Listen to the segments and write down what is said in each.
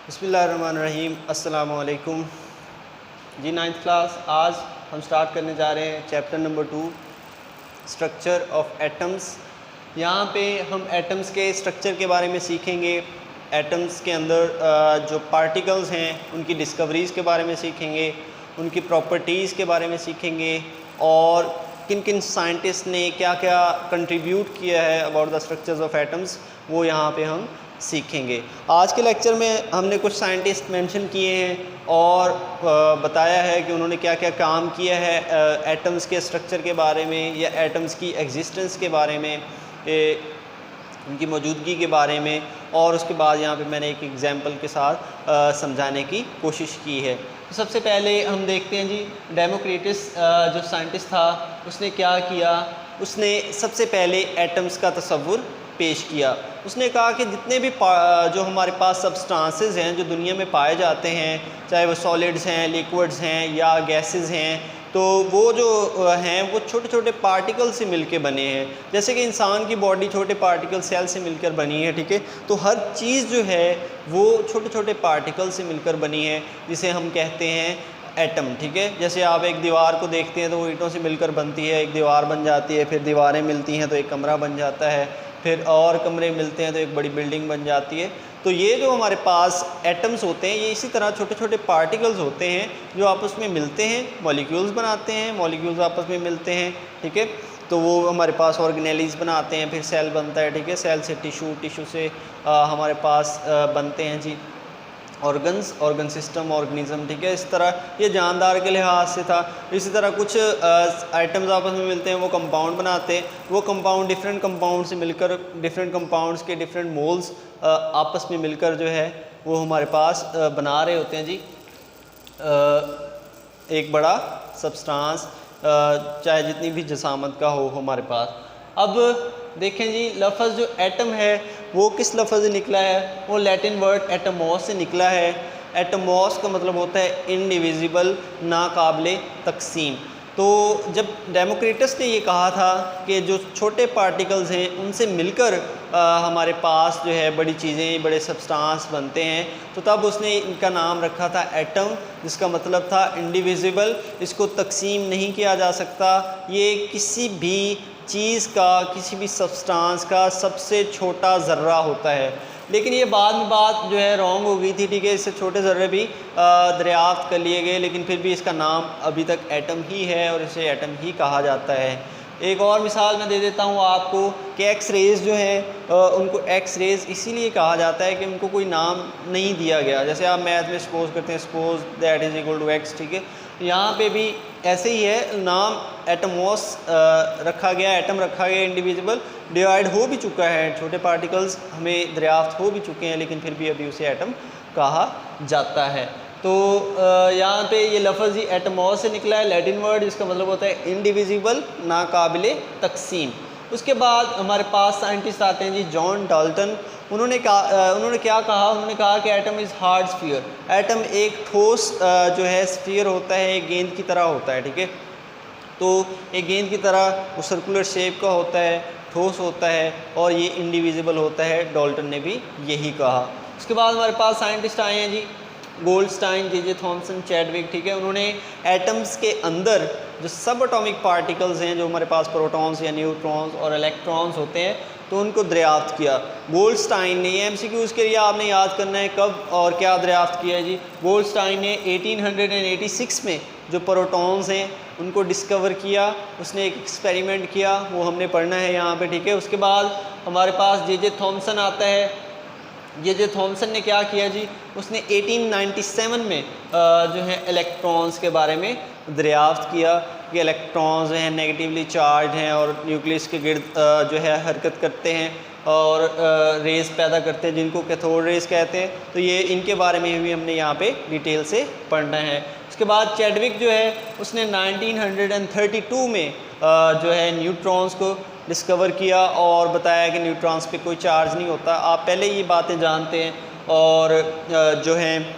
बिस्मिल्लाहिर्रहमानिर्रहीम। अस्सलाम वालेकुम जी। 9th क्लास आज हम स्टार्ट करने जा रहे हैं chapter number 2 structure of atoms. यहाँ पे हम एटम्स के स्ट्रक्चर के बारे में सीखेंगे। एटम्स के अंदर जो पार्टिकल्स हैं उनकी डिस्कवरीज़ के बारे में सीखेंगे, उनकी प्रॉपर्टीज़ के बारे में सीखेंगे और किन किन साइंटिस्ट ने क्या क्या कंट्रीब्यूट किया है about the structures of atoms, वो यहाँ पे हम सीखेंगे। आज के लेक्चर में हमने कुछ साइंटिस्ट मेंशन किए हैं और बताया है कि उन्होंने क्या क्या काम किया है एटम्स के स्ट्रक्चर के बारे में या एटम्स की एग्जिस्टेंस के बारे में, उनकी मौजूदगी के बारे में, और उसके बाद यहाँ पे मैंने एक एग्जांपल के साथ समझाने की कोशिश की है। तो सबसे पहले हम देखते हैं जी, डेमोक्रिटस जो साइंटिस्ट था उसने क्या किया। उसने सबसे पहले एटम्स का तस्वुर पेश किया। उसने कहा कि जितने भी जो हमारे पास सब्सटेंसेस हैं जो दुनिया में पाए जाते हैं, चाहे वो सॉलिड्स हैं, लिक्विड्स हैं या गैसेस हैं, तो वो जो हैं वो छोटे छोटे पार्टिकल से मिलके बने हैं। जैसे कि इंसान की बॉडी छोटे पार्टिकल सेल से मिलकर बनी है, ठीक है। तो हर चीज़ जो है वो छोटे छोटे पार्टिकल से मिलकर बनी है, जिसे हम कहते हैं एटम, ठीक है। जैसे आप एक दीवार को देखते हैं तो वो ईंटों से मिलकर बनती है, एक दीवार बन जाती है, फिर दीवारें मिलती हैं तो एक कमरा बन जाता है, फिर और कमरे मिलते हैं तो एक बड़ी बिल्डिंग बन जाती है। तो ये जो हमारे पास एटम्स होते हैं ये इसी तरह छोटे छोटे पार्टिकल्स होते हैं जो आपस में मिलते हैं, मॉलिक्यूल्स बनाते हैं, मॉलिक्यूल्स आपस में मिलते हैं, ठीक है। तो वो हमारे पास ऑर्गेनेल्स बनाते हैं, फिर सेल बनता है, ठीक है। सेल से टिश्यू, टिश्यू से हमारे पास बनते हैं जी ऑर्गन्स, ऑर्गन सिस्टम, ऑर्गेनिज्म, ठीक है। इस तरह ये जानदार के लिहाज से था। इसी तरह कुछ आइटम्स आपस में मिलते हैं, वो कंपाउंड बनाते हैं। वो कंपाउंड डिफरेंट कंपाउंड से मिलकर, डिफरेंट कंपाउंड्स के डिफरेंट मोल्स आपस में मिलकर जो है वो हमारे पास बना रहे होते हैं जी एक बड़ा सब्सटेंस, चाहे जितनी भी जसामत का हो हमारे पास। अब देखें जी, लफ्ज़ जो एटम है वो किस लफ्ज़ से निकला है? वो लैटिन वर्ड एटमॉस से निकला है। एटमॉस का मतलब होता है इनडिविजिबल, नाकाबिले तकसीम। तो जब डेमोक्रिटस ने ये कहा था कि जो छोटे पार्टिकल्स हैं उनसे मिलकर हमारे पास जो है बड़ी चीज़ें, बड़े सब्सटेंस बनते हैं, तो तब उसने इनका नाम रखा था एटम, जिसका मतलब था इंडिविजिबल, इसको तकसीम नहीं किया जा सकता। ये किसी भी चीज़ का, किसी भी सब्सटेंस का सबसे छोटा ज़र्रा होता है। लेकिन ये बाद में बात जो है रॉन्ग हो गई थी, ठीक है। इससे छोटे ज़र्रे भी दरियाफ्त कर लिए गए, लेकिन फिर भी इसका नाम अभी तक एटम ही है और इसे एटम ही कहा जाता है। एक और मिसाल मैं दे देता हूँ आपको कि एक्स रेज़ जो हैं उनको एक्स रेज़ इसीलिए कहा जाता है कि उनको कोई नाम नहीं दिया गया। जैसे आप मैथ में सपोज करते हैं, suppose that is equal to x, ठीक है। यहाँ पे भी ऐसे ही है, नाम एटमॉस रखा गया, एटम रखा गया, इंडिविजिबल, डिवाइड हो भी चुका है, छोटे पार्टिकल्स हमें दरियाफ्त हो भी चुके हैं, लेकिन फिर भी अभी उसे एटम कहा जाता है। तो यहाँ पे ये लफ्ज़ ही एटमॉस से निकला है, लैटिन वर्ड, जिसका मतलब होता है इंडिविजिबल, नाकाबिले तकसीम। उसके बाद हमारे पास साइंटिस्ट आते हैं जी, जॉन डाल्टन। उन्होंने क्या कहा? उन्होंने कहा कि atom is hard sphere. Atom एक ठोस जो है स्फीयर होता है, एक गेंद की तरह होता है, ठीक है। तो एक गेंद की तरह वो सर्कुलर शेप का होता है, ठोस होता है और ये इंडिविजिबल होता है। डाल्टन ने भी यही कहा। उसके बाद हमारे पास साइंटिस्ट आए हैं जी, गोल्डस्टाइन, जे थॉमसन, चैडविक, ठीक है। उन्होंने एटम्स के अंदर जो सब एटॉमिक पार्टिकल्स हैं, जो हमारे पास प्रोटॉन्स या न्यूट्रॉन्स और इलेक्ट्रॉन्स होते हैं, तो उनको दरियाफ्त किया। गोल्डस्टाइन ने, ये एमसीक्यूज़ के लिए आपने याद करना है कब और क्या दरियाफ्त किया है जी। गोल्डस्टाइन ने 1886 में जो प्रोटॉन्स हैं उनको डिस्कवर किया। उसने एक एक्सपेरिमेंट किया, वो हमने पढ़ना है यहाँ पे, ठीक है। उसके बाद हमारे पास जे थॉमसन आता है। जे थॉमसन ने क्या किया जी, उसने 1897 में जो है इलेक्ट्रॉन्स के बारे में दरियाफ्त किया कि इलेक्ट्रॉन्स हैं नेगेटिवली चार्ज हैं और न्यूक्लियस के गिर्द जो है हरकत करते हैं और रेज़ पैदा करते हैं, जिनको कैथोड रेज़ कहते हैं। तो ये इनके बारे में भी हमने यहाँ पे डिटेल से पढ़ना है। उसके बाद चैडविक जो है उसने 1932 में जो है न्यूट्रॉन्स को डिस्कवर किया और बताया कि न्यूट्रॉन्स पे कोई चार्ज नहीं होता। आप पहले ये बातें जानते हैं और जो हैं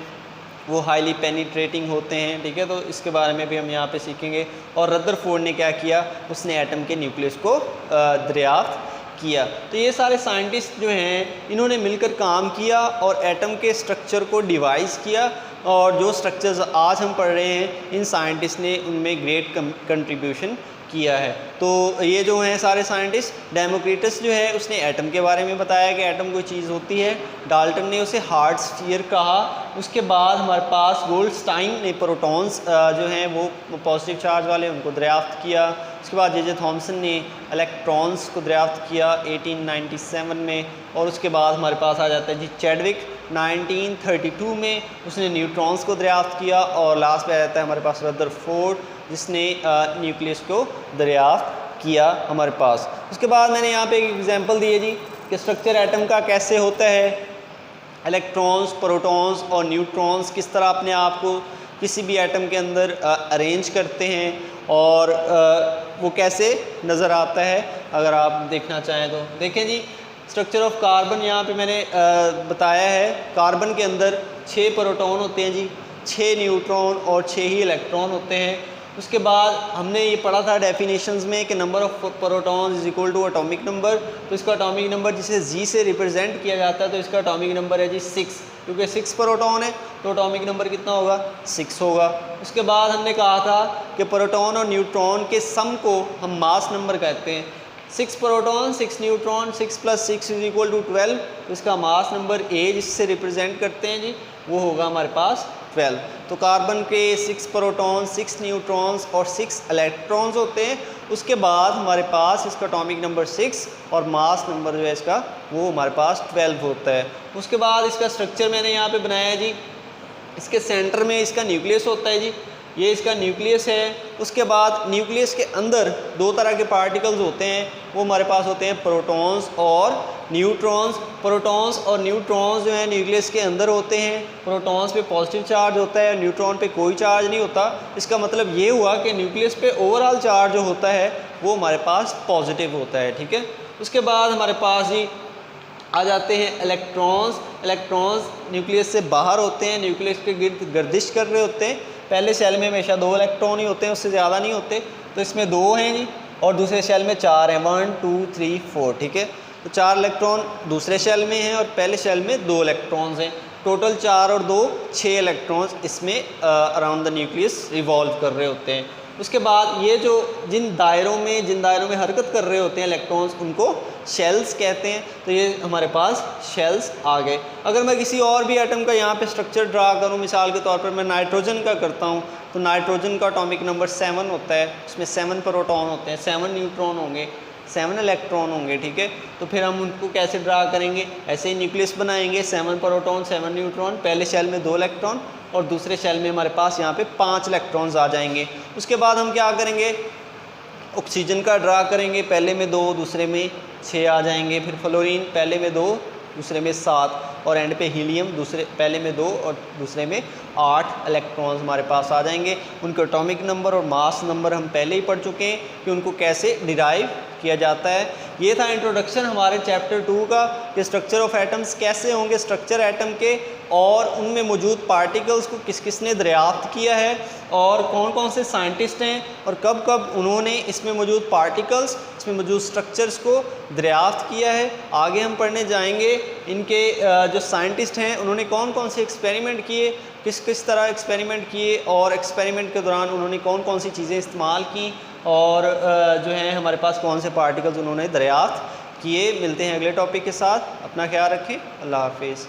वो हाईली पेनिट्रेटिंग होते हैं, ठीक है। तो इसके बारे में भी हम यहाँ पे सीखेंगे। और रदरफोर्ड ने क्या किया, उसने एटम के न्यूक्लियस को दरियाफ्त किया। तो ये सारे साइंटिस्ट जो हैं इन्होंने मिलकर काम किया और एटम के स्ट्रक्चर को डिवाइस किया, और जो स्ट्रक्चर्स आज हम पढ़ रहे हैं इन साइंटिस्ट ने उनमें ग्रेट कंट्रीब्यूशन किया है। तो ये जो हैं सारे साइंटिस्ट, डेमोक्रिटस जो है उसने एटम के बारे में बताया कि एटम कोई चीज़ होती है, डाल्टन ने उसे हार्ड स्फीयर कहा। उसके बाद हमारे पास गोल्डस्टाइन ने प्रोटॉन्स जो हैं वो पॉजिटिव चार्ज वाले उनको दरियाफ्त किया। उसके बाद जे थॉमसन ने इलेक्ट्रॉन्स को दरियाफ्त किया 1897 में, और उसके बाद हमारे पास आ जाता है जी चैडविक 1932 में, उसने न्यूट्रॉन्स को दरियाफ्त किया। और लास्ट पे आ जाता है हमारे पास रदरफोर्ड जिसने न्यूक्लियस को दरियाफ्त किया हमारे पास। उसके बाद मैंने यहाँ पे एक एग्जांपल दी है जी कि स्ट्रक्चर एटम का कैसे होता है, इलेक्ट्रॉन्स, प्रोटॉन्स और न्यूट्रॉन्स किस तरह अपने आप को किसी भी एटम के अंदर अरेंज करते हैं और वो कैसे नज़र आता है। अगर आप देखना चाहें तो देखें जी, स्ट्रक्चर ऑफ कार्बन यहाँ पे मैंने बताया है। कार्बन के अंदर 6 प्रोटॉन होते हैं जी, 6 न्यूट्रॉन और 6 ही इलेक्ट्रॉन होते हैं। उसके बाद हमने ये पढ़ा था डेफिनेशंस में कि number of protons is equal to atomic number. तो इसका एटॉमिक नंबर जिसे जी से रिप्रेजेंट किया जाता है तो इसका एटॉमिक नंबर है जी 6, क्योंकि 6 प्रोटॉन है तो एटॉमिक नंबर कितना होगा 6 होगा। उसके बाद हमने कहा था कि प्रोटॉन और न्यूट्रॉन के सम को हम मास नंबर कहते हैं। 6 proton 6 neutron 6 + 6 is equal to 12। तो इसका मास नंबर ए जिससे रिप्रेजेंट करते हैं जी वो होगा हमारे पास 12। तो कार्बन के 6 प्रोटॉन 6 न्यूट्रॉन्स और 6 इलेक्ट्रॉन्स होते हैं। उसके बाद हमारे पास इसका एटॉमिक नंबर 6 और मास नंबर जो है इसका वो हमारे पास 12 होता है। उसके बाद इसका स्ट्रक्चर मैंने यहाँ पे बनाया है जी, इसके सेंटर में इसका न्यूक्लियस होता है जी, ये इसका न्यूक्लियस है। उसके बाद न्यूक्लियस के अंदर 2 तरह के पार्टिकल्स होते हैं, वो हमारे पास होते हैं प्रोटॉन्स और न्यूट्रॉन्स। प्रोटॉन्स और न्यूट्रॉन्स जो है न्यूक्लियस के अंदर होते हैं। प्रोटॉन्स पे पॉजिटिव चार्ज होता है, न्यूट्रॉन पे कोई चार्ज नहीं होता। इसका मतलब ये हुआ कि न्यूक्लियस पे ओवरऑल चार्ज जो होता है वो हमारे पास पॉजिटिव होता है, ठीक है। उसके बाद हमारे पास ही आ जाते हैं इलेक्ट्रॉन्स। इलेक्ट्रॉन्स न्यूक्लियस से बाहर होते हैं, न्यूक्लियस के गिर्द गर्दिश कर रहे होते हैं। पहले शेल में हमेशा 2 इलेक्ट्रॉन ही होते हैं, उससे ज़्यादा नहीं होते। तो इसमें 2 हैं जी, और दूसरे शेल में 4 हैं, 1 2 3 4, ठीक है। तो 4 इलेक्ट्रॉन दूसरे शेल में हैं और पहले शेल में 2 इलेक्ट्रॉन्स हैं। टोटल 4 और 2 6 इलेक्ट्रॉन्स इसमें अराउंड द न्यूक्लियस रिवॉल्व कर रहे होते हैं। उसके बाद ये जो जिन दायरों में हरकत कर रहे होते हैं इलेक्ट्रॉन्स उनको शेल्स कहते हैं। तो ये हमारे पास शेल्स आ गए। अगर मैं किसी और भी एटम का यहाँ पे स्ट्रक्चर ड्रा करूँ, मिसाल के तौर पर मैं नाइट्रोजन का करता हूँ, तो नाइट्रोजन का एटॉमिक नंबर 7 होता है। उसमें 7 प्रोटॉन होते हैं, 7 न्यूट्रॉन होंगे, 7 इलेक्ट्रॉन होंगे, ठीक है। तो फिर हम उनको कैसे ड्रा करेंगे, ऐसे ही न्यूक्लियस बनाएंगे, 7 प्रोटॉन 7 न्यूट्रॉन, पहले शेल में 2 इलेक्ट्रॉन और दूसरे शेल में हमारे पास यहाँ पे 5 इलेक्ट्रॉन्स आ जाएंगे। उसके बाद हम क्या करेंगे, ऑक्सीजन का ड्रा करेंगे, पहले में 2 दूसरे में 6 आ जाएंगे। फिर फ्लोरीन पहले में 2 दूसरे में 7, और एंड पे हीलियम पहले में 2 और दूसरे में 8 इलेक्ट्रॉन्स हमारे पास आ जाएंगे। उनके एटॉमिक नंबर और मास नंबर हम पहले ही पढ़ चुके हैं कि उनको कैसे डिराइव किया जाता है। ये था इंट्रोडक्शन हमारे चैप्टर 2 का कि स्ट्रक्चर ऑफ एटम्स कैसे होंगे, स्ट्रक्चर एटम के, और उनमें मौजूद पार्टिकल्स को किस किस ने दरियाफ्त किया है और कौन कौन से साइंटिस्ट हैं और कब कब उन्होंने इसमें मौजूद पार्टिकल्स, इसमें मौजूद स्ट्रक्चर्स को दरियाफ्त किया है। आगे हम पढ़ने जाएंगे इनके जो साइंटिस्ट हैं उन्होंने कौन कौन से एक्सपेरिमेंट किए, किस किस तरह एक्सपेरिमेंट किए, और एक्सपेरिमेंट के दौरान उन्होंने कौन कौन सी चीज़ें इस्तेमाल की, और जो है हमारे पास कौन से पार्टिकल्स उन्होंने दरियाफ्त किए। मिलते हैं अगले टॉपिक के साथ, अपना ख्याल रखें, अल्लाह हाफिज़।